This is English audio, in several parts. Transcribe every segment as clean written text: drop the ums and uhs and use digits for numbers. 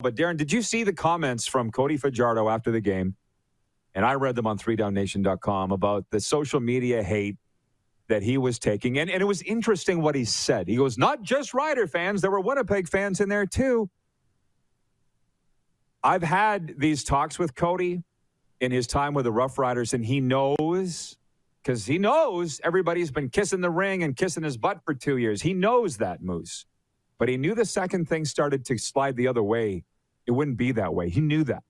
But Darren, did you see the comments from Cody Fajardo after the game? And I read them on 3downnation.com about the social media hate that he was taking. And it was interesting what he said. He goes, not just Rider fans, there were Winnipeg fans in there too. I've had these talks with Cody in his time with the Roughriders, and he knows, because he knows everybody's been kissing the ring and kissing his butt for 2 years. He knows that, Moose. But he knew the second thing started to slide the other way, it wouldn't be that way. He knew that.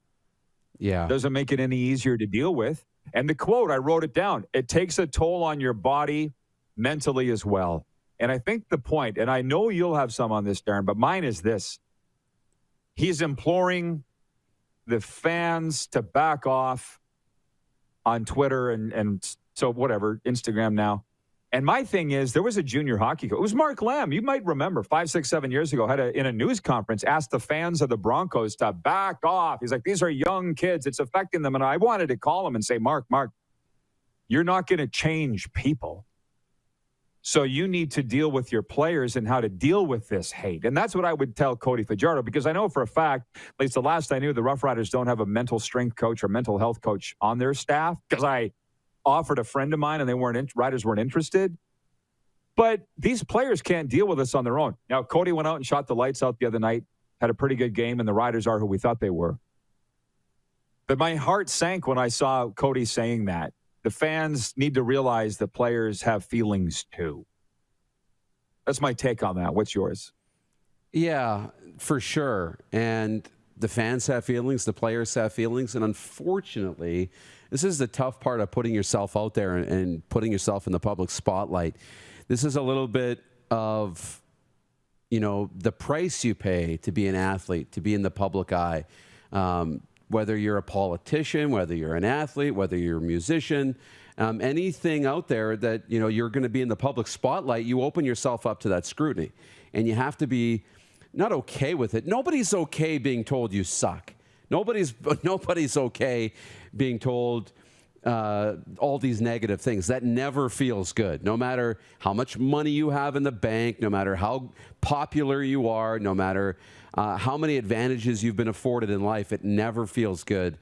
Yeah. Doesn't make it any easier to deal with. And the quote, I wrote it down, it takes a toll on your body mentally as well. And I think the point, and I know you'll have some on this, Darren, but mine is this. He's imploring the fans to back off on Twitter and so whatever, Instagram now. And my thing is, there was a junior hockey coach. It was Mark Lamb. You might remember 5, 6, 7 years ago, in a news conference, asked the fans of the Broncos to back off. He's like, these are young kids. It's affecting them. And I wanted to call him and say, Mark, you're not going to change people. So you need to deal with your players and how to deal with this hate. And that's what I would tell Cody Fajardo, because I know for a fact, at least the last I knew, the Roughriders don't have a mental strength coach or mental health coach on their staff, because I offered a friend of mine and Riders weren't interested. But these players can't deal with this on their own. Now, Cody went out and shot the lights out the other night, had a pretty good game, and the Riders are who we thought they were. But my heart sank when I saw Cody saying that. The fans need to realize that players have feelings too. That's my take on that. What's yours? Yeah, for sure. And the fans have feelings, the players have feelings, and unfortunately, this is the tough part of putting yourself out there and putting yourself in the public spotlight. This is a little bit of, the price you pay to be an athlete, to be in the public eye. Whether you're a politician, whether you're an athlete, whether you're a musician, anything out there that, you're going to be in the public spotlight, you open yourself up to that scrutiny. And you have to be not okay with it. Nobody's okay being told you suck. Nobody's okay being told all these negative things. That never feels good. No matter how much money you have in the bank, no matter how popular you are, no matter how many advantages you've been afforded in life, it never feels good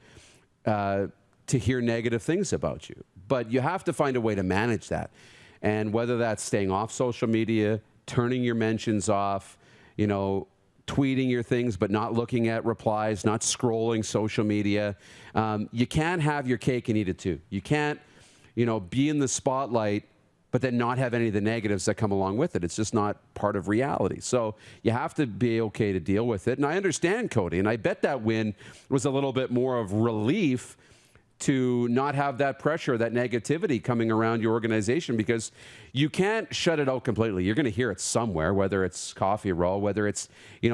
to hear negative things about you. But you have to find a way to manage that. And whether that's staying off social media, turning your mentions off, tweeting your things but not looking at replies, not scrolling social media. You can't have your cake and eat it too. You can't, be in the spotlight but then not have any of the negatives that come along with it. It's just not part of reality. So you have to be okay to deal with it. And I understand, Cody, and I bet that win was a little bit more of relief to not have that pressure, that negativity coming around your organization, because you can't shut it out completely. You're going to hear it somewhere, whether it's Coffee Row, whether it's,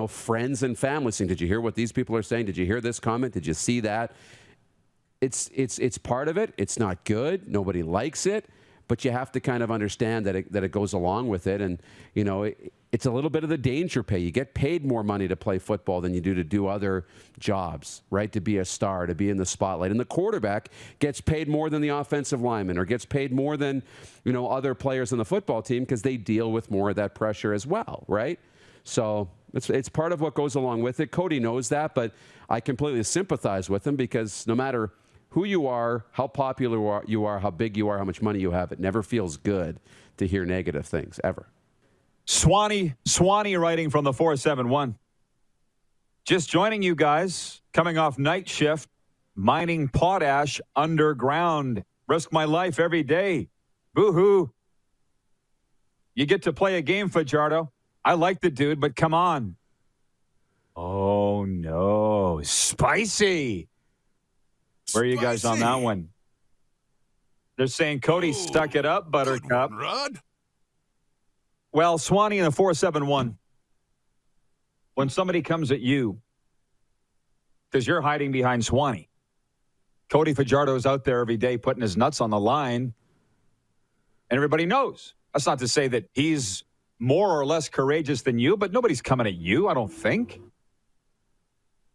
friends and family saying, did you hear what these people are saying? Did you hear this comment? Did you see that? It's part of it. It's not good. Nobody likes it. But you have to kind of understand that it goes along with it. And, it's a little bit of the danger pay. You get paid more money to play football than you do to do other jobs, right? To be a star, to be in the spotlight. And the quarterback gets paid more than the offensive lineman, or gets paid more than, other players on the football team, because they deal with more of that pressure as well, right? So it's part of what goes along with it. Cody knows that, but I completely sympathize with him, because no matter who you are, how popular you are, how big you are, how much money you have, it never feels good to hear negative things, ever. Swanee writing from the 471. Just joining you guys, coming off night shift, mining potash underground. Risk my life every day. Boo-hoo. You get to play a game, Fajardo. I like the dude, but come on. Oh, no. Spicy. Where are you guys on that one? They're saying Cody stuck it up, Buttercup. Good one, Rod. Well, Swanee in the 471, when somebody comes at you, because you're hiding behind Swanee, Cody Fajardo's out there every day putting his nuts on the line, and everybody knows. That's not to say that he's more or less courageous than you, but nobody's coming at you, I don't think.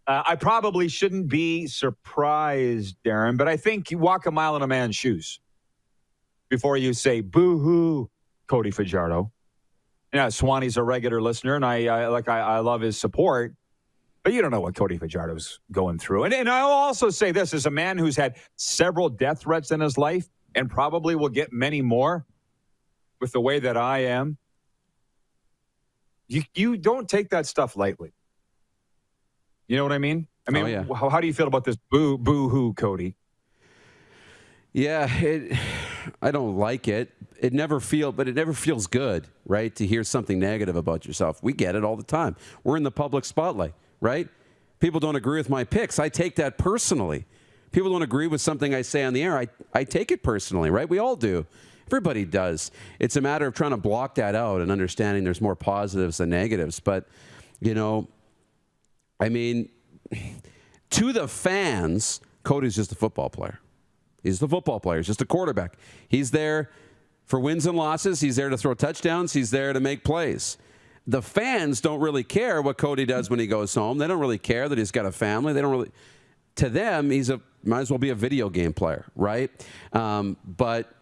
I probably shouldn't be surprised, Darren, but I think you walk a mile in a man's shoes before you say, boo-hoo, Cody Fajardo. Yeah, Swanee's a regular listener, and I love his support. But you don't know what Cody Fajardo's going through. And I'll also say this, as a man who's had several death threats in his life and probably will get many more with the way that I am, you don't take that stuff lightly. You know what I mean? I mean, how do you feel about this boo-hoo, Cody? Yeah, I don't like it. It never feels good, right, to hear something negative about yourself. We get it all the time. We're in the public spotlight, right? People don't agree with my picks. I take that personally. People don't agree with something I say on the air. I take it personally, right? We all do. Everybody does. It's a matter of trying to block that out and understanding there's more positives than negatives. But, you know, I mean, to the fans, Cody's just a football player. He's the football player. He's just a quarterback. He's there for wins and losses. He's there to throw touchdowns. He's there to make plays. The fans don't really care what Cody does when he goes home. They don't really care that he's got a family. They don't really. To them, might as well be a video game player, right? But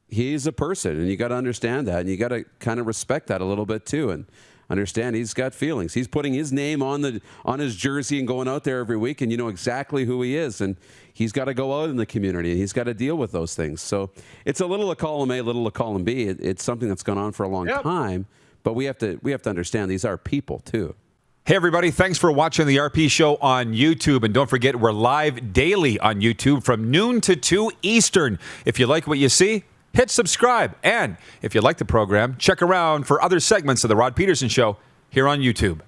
he's a person, and you got to understand that, and you got to kind of respect that a little bit too, and understand he's got feelings. He's putting his name on his jersey and going out there every week, and you know exactly who he is, and he's got to go out in the community, and he's got to deal with those things. So it's a little of column A, a little of column B. It's something that's gone on for a long time, but we have to understand these are people too. Hey, everybody. Thanks for watching the RP Show on YouTube. And don't forget, we're live daily on YouTube from noon to 2 Eastern. If you like what you see, hit subscribe. And if you like the program, check around for other segments of The Rod Pedersen Show here on YouTube.